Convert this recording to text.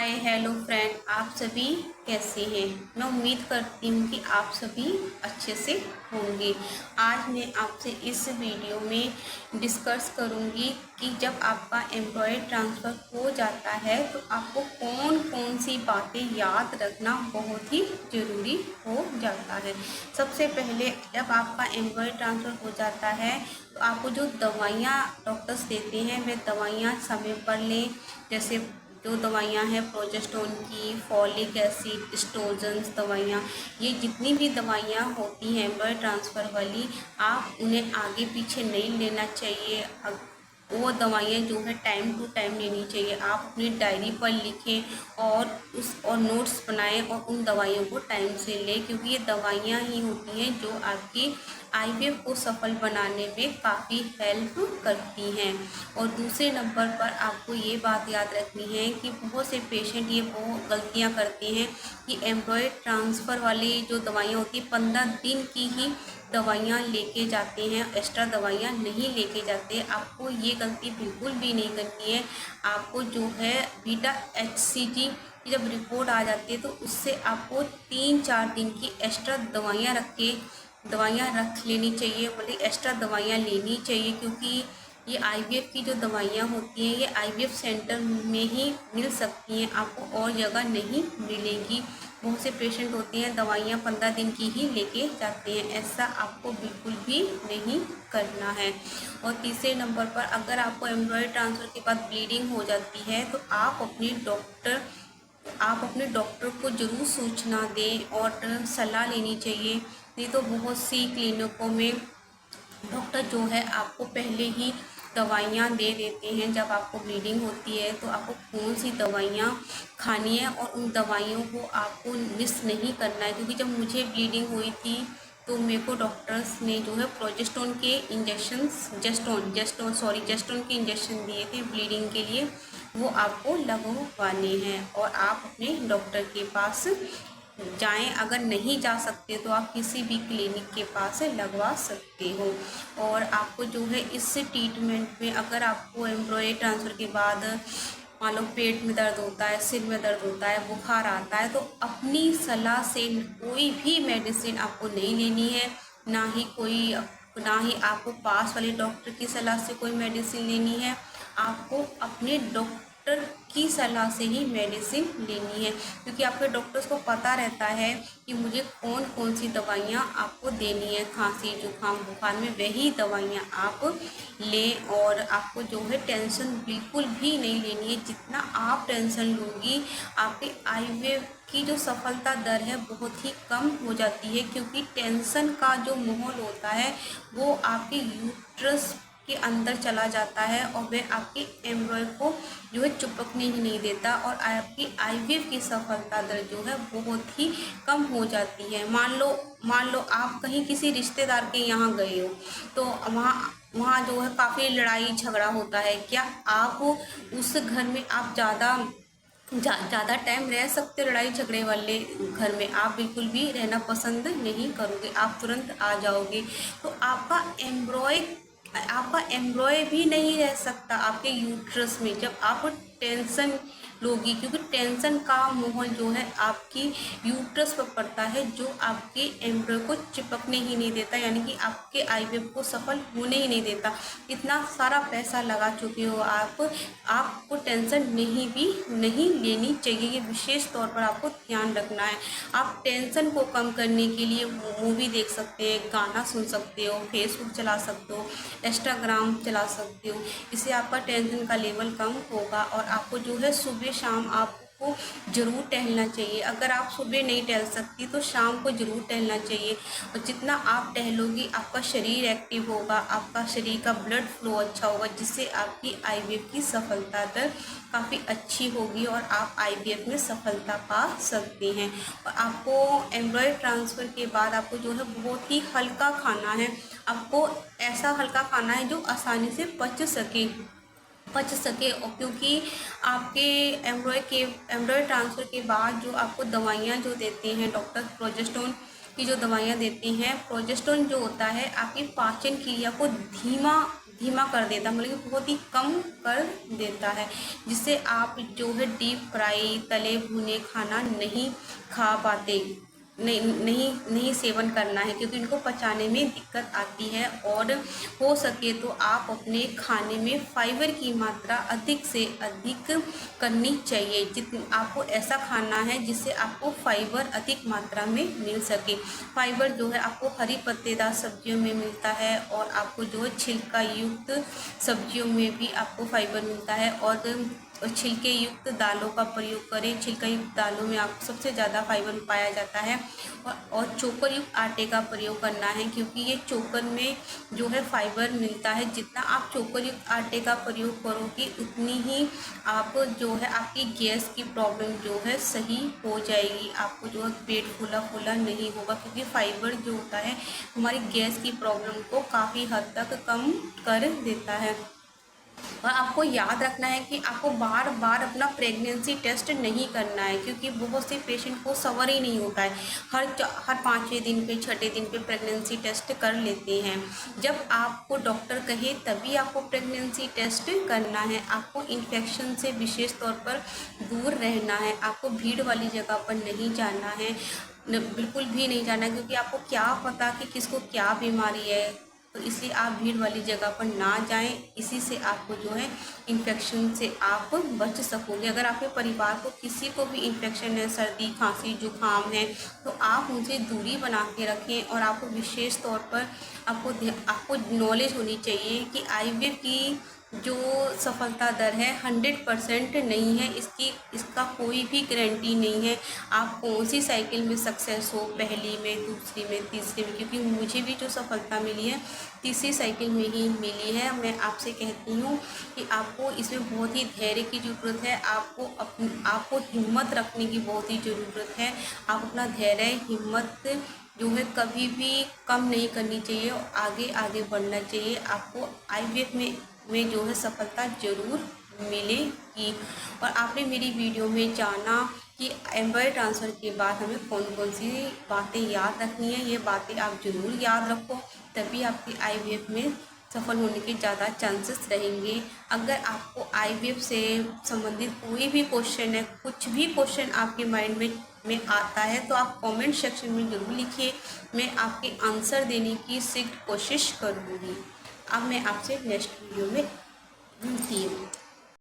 Hi hello friend, आप सभी कैसे हैं। मैं उम्मीद करती हूँ कि आप सभी अच्छे से होंगे। आज मैं आपसे इस वीडियो में डिस्कस करूँगी कि जब आपका एम्प्लॉय ट्रांसफ़र हो जाता है तो आपको कौन कौन सी बातें याद रखना बहुत ही ज़रूरी हो जाता है। सबसे पहले जब आपका एम्प्लॉय ट्रांसफ़र हो जाता है तो आपको जो दवाइयाँ डॉक्टर्स देते हैं वे दवाइयाँ समय पर लें। जैसे जो दवाइयाँ हैं प्रोजेस्टेरोन की, फॉलिक एसिड, एस्ट्रोजन्स दवाइयाँ, ये जितनी भी दवाइयाँ होती हैं एम्प्लॉय ट्रांसफ़र वाली, आप उन्हें आगे पीछे नहीं लेना चाहिए। वो दवाइयाँ जो है टाइम टू टाइम लेनी चाहिए। आप अपनी डायरी पर लिखें और नोट्स बनाएं और उन दवाइयों को टाइम से लें, क्योंकि ये दवाइयाँ ही होती हैं जो आपकी आईवीएफ को सफल बनाने में काफ़ी हेल्प करती हैं। और दूसरे नंबर पर आपको ये बात याद रखनी है कि बहुत से पेशेंट ये बहुत गलतियां करते हैं कि एम्प्लॉय ट्रांसफ़र वाली जो दवाइयाँ होती हैं 15 दिन की ही दवाइयाँ लेके जाते हैं, एक्स्ट्रा दवाइयाँ नहीं लेके जाते। आपको ये गलती बिल्कुल भी नहीं करनी है। आपको जो है बीटा HCG की जब रिपोर्ट आ जाती है तो उससे आपको 3-4 दिन की एक्स्ट्रा दवाइयाँ रख लेनी चाहिए, मतलब एक्स्ट्रा दवाइयाँ लेनी चाहिए, क्योंकि ये आईवीएफ की जो दवाइयाँ होती हैं ये आईवीएफ सेंटर में ही मिल सकती हैं, आपको और जगह नहीं मिलेगी। बहुत से पेशेंट होते हैं दवाइयाँ 15 दिन की ही लेके जाते हैं, ऐसा आपको बिल्कुल भी नहीं करना है। और तीसरे नंबर पर अगर आपको एम्प्लॉय ट्रांसफ़र के बाद ब्लीडिंग हो जाती है तो आप अपने डॉक्टर को ज़रूर सूचना दें और सलाह लेनी चाहिए। नहीं तो बहुत सी क्लिनिकों में डॉक्टर जो है आपको पहले ही दवाइयाँ दे देते हैं। जब आपको ब्लीडिंग होती है तो आपको कौन सी दवाइयाँ खानी है और उन दवाइयों को आपको मिस नहीं करना है, क्योंकि जब मुझे ब्लीडिंग हुई थी तो मेरे को डॉक्टर्स ने जो है प्रोजेस्टेरोन के इंजेक्शंस जेस्टोन के इंजेक्शन दिए थे ब्लीडिंग के लिए, वो आपको लगवाने हैं और आप अपने डॉक्टर के पास जाएं। अगर नहीं जा सकते तो आप किसी भी क्लिनिक के पास लगवा सकते हो। और आपको जो है इस ट्रीटमेंट में अगर आपको एम्प्लॉय ट्रांसफ़र के बाद मान लो पेट में दर्द होता है, सिर में दर्द होता है, बुखार आता है, तो अपनी सलाह से कोई भी मेडिसिन आपको नहीं लेनी है। ना ही आपको पास वाले डॉक्टर की सलाह से कोई मेडिसिन लेनी है। आपको अपने डॉक्टर की सलाह से ही मेडिसिन लेनी है, क्योंकि आपके डॉक्टर्स को पता रहता है कि मुझे कौन कौन सी दवाइयाँ आपको देनी है खांसी जुकाम बुखार में, वही दवाइयाँ आप लें। और आपको जो है टेंशन बिल्कुल भी नहीं लेनी है। जितना आप टेंशन लोगी आपके आईवीएफ की जो सफलता दर है बहुत ही कम हो जाती है, क्योंकि टेंशन का जो माहौल होता है वो आपके यूट्रस के अंदर चला जाता है और वह आपके एम्ब्रॉय को जो है चिपकने ही नहीं देता और आपकी आईवीएफ की सफलता दर जो है बहुत ही कम हो जाती है। मान लो आप कहीं किसी रिश्तेदार के यहाँ गए हो तो वहाँ जो है काफ़ी लड़ाई झगड़ा होता है, क्या आप उस घर में आप ज़्यादा टाइम रह सकते? लड़ाई झगड़े वाले घर में आप बिल्कुल भी रहना पसंद नहीं करोगे, आप तुरंत आ जाओगे। तो आपका एम्ब्रॉय भी नहीं रह सकता आपके यूट्रस में जब आप टेंशन लोगी, क्योंकि टेंशन का माहौल जो है आपकी यूट्रस पर पड़ता है, जो आपके एम्ब्रॉय को चिपकने ही नहीं देता, यानी कि आपके आईवीएफ को सफल होने ही नहीं देता। इतना सारा पैसा लगा चुके हो आपको टेंशन नहीं लेनी चाहिए। ये विशेष तौर पर आपको ध्यान रखना है। आप टेंशन को कम करने के लिए मूवी देख सकते हैं, गाना सुन सकते हो, फेसबुक चला सकते हो, इंस्टाग्राम चला सकते हो। इससे आपका टेंशन का लेवल कम होगा। और आपको जो है सुबह शाम आपको ज़रूर टहलना चाहिए। अगर आप सुबह नहीं टहल सकती तो शाम को ज़रूर टहलना चाहिए। और जितना आप टहलोगी आपका शरीर एक्टिव होगा, आपका शरीर का ब्लड फ्लो अच्छा होगा, जिससे आपकी आईवीएफ की सफलता दर काफ़ी अच्छी होगी और आप आईवीएफ में सफलता पा सकते हैं। और आपको एम्ब्रॉय ट्रांसफ़र के बाद आपको जो है बहुत ही हल्का खाना है। आपको ऐसा हल्का खाना है जो आसानी से पच सके। और क्योंकि आपके एम्ब्रॉय ट्रांसफ़र के बाद जो आपको दवाइयाँ जो देते हैं डॉक्टर, प्रोजेस्टेरोन की जो दवाइयाँ देते हैं, प्रोजेस्टेरोन जो होता है आपकी पाचन क्रिया को धीमा कर देता है, मतलब कि बहुत ही कम कर देता है, जिससे आप जो है डीप फ्राई तले भुने खाना नहीं खा पाते, नहीं सेवन करना है, क्योंकि इनको पचाने में दिक्कत आती है। और हो सके तो आप अपने खाने में फाइबर की मात्रा अधिक से अधिक करनी चाहिए। आपको ऐसा खाना है जिससे आपको फाइबर अधिक मात्रा में मिल सके। फाइबर जो है आपको हरी पत्तेदार सब्जियों में मिलता है, और आपको जो है छिलका युक्त सब्जियों में भी आपको फाइबर मिलता है। और छिलके युक्त दालों का प्रयोग करें। छिलका युक्त दालों में आपको सबसे ज़्यादा फाइबर पाया जाता है। और चोकर युक्त आटे का प्रयोग करना है, क्योंकि ये चोकर में जो है फाइबर मिलता है। जितना आप चोकर युक्त आटे का प्रयोग करोगे उतनी ही आप जो है आपकी गैस की प्रॉब्लम जो है सही हो जाएगी। आपको जो है पेट फूला फूला नहीं होगा, क्योंकि फाइबर जो होता है हमारी गैस की प्रॉब्लम को काफ़ी हद तक कम कर देता है। और आपको याद रखना है कि आपको बार बार अपना प्रेगनेंसी टेस्ट नहीं करना है, क्योंकि बहुत से पेशेंट को सवर ही नहीं होता है। हर 5वें दिन पे 6ठे दिन पे प्रेगनेंसी टेस्ट कर लेते हैं। जब आपको डॉक्टर कहे तभी आपको प्रेगनेंसी टेस्ट करना है। आपको इन्फेक्शन से विशेष तौर पर दूर रहना है। आपको भीड़ वाली जगह पर नहीं जाना है, बिल्कुल भी नहीं जाना, क्योंकि आपको क्या पता कि किसको क्या बीमारी है। तो इसलिए आप भीड़ वाली जगह पर ना जाएं। इसी से आपको जो है इन्फेक्शन से आप बच सकोगे। अगर आपके परिवार को किसी को भी इन्फेक्शन है, सर्दी खांसी जुकाम है, तो आप उनसे दूरी बना के रखें। और आपको विशेष तौर पर आपको नॉलेज होनी चाहिए कि आईवीएफ की जो सफलता दर है 100% नहीं है। इसका कोई भी गारंटी नहीं है आप कौन सी साइकिल में सक्सेस हो, पहली में, दूसरी में, तीसरी में। क्योंकि मुझे भी जो सफलता मिली है तीसरी साइकिल में ही मिली है। मैं आपसे कहती हूँ कि आपको इसमें बहुत ही धैर्य की ज़रूरत है। आपको हिम्मत रखने की बहुत ही ज़रूरत है। आप अपना धैर्य हिम्मत जो है कभी भी कम नहीं करनी चाहिए, और आगे आगे बढ़ना चाहिए। आपको आईवीएफ में जो है सफलता ज़रूर मिलेगी। और आपने मेरी वीडियो में जाना कि एम्ब्रॉयडरी ट्रांसफ़र के बाद हमें कौन कौन सी बातें याद रखनी है। ये बातें आप ज़रूर याद रखो, तभी आपकी आईवीएफ में सफल होने के ज़्यादा चांसेस रहेंगे। अगर आपको आईवीएफ से संबंधित कोई भी क्वेश्चन है, कुछ भी क्वेश्चन आपके माइंड में आता है, तो आप कमेंट सेक्शन में ज़रूर लिखिए। मैं आपके आंसर देने की शीघ्र कोशिश करूँगी। अब मैं आपसे नेक्स्ट वीडियो में मिलती हूँ।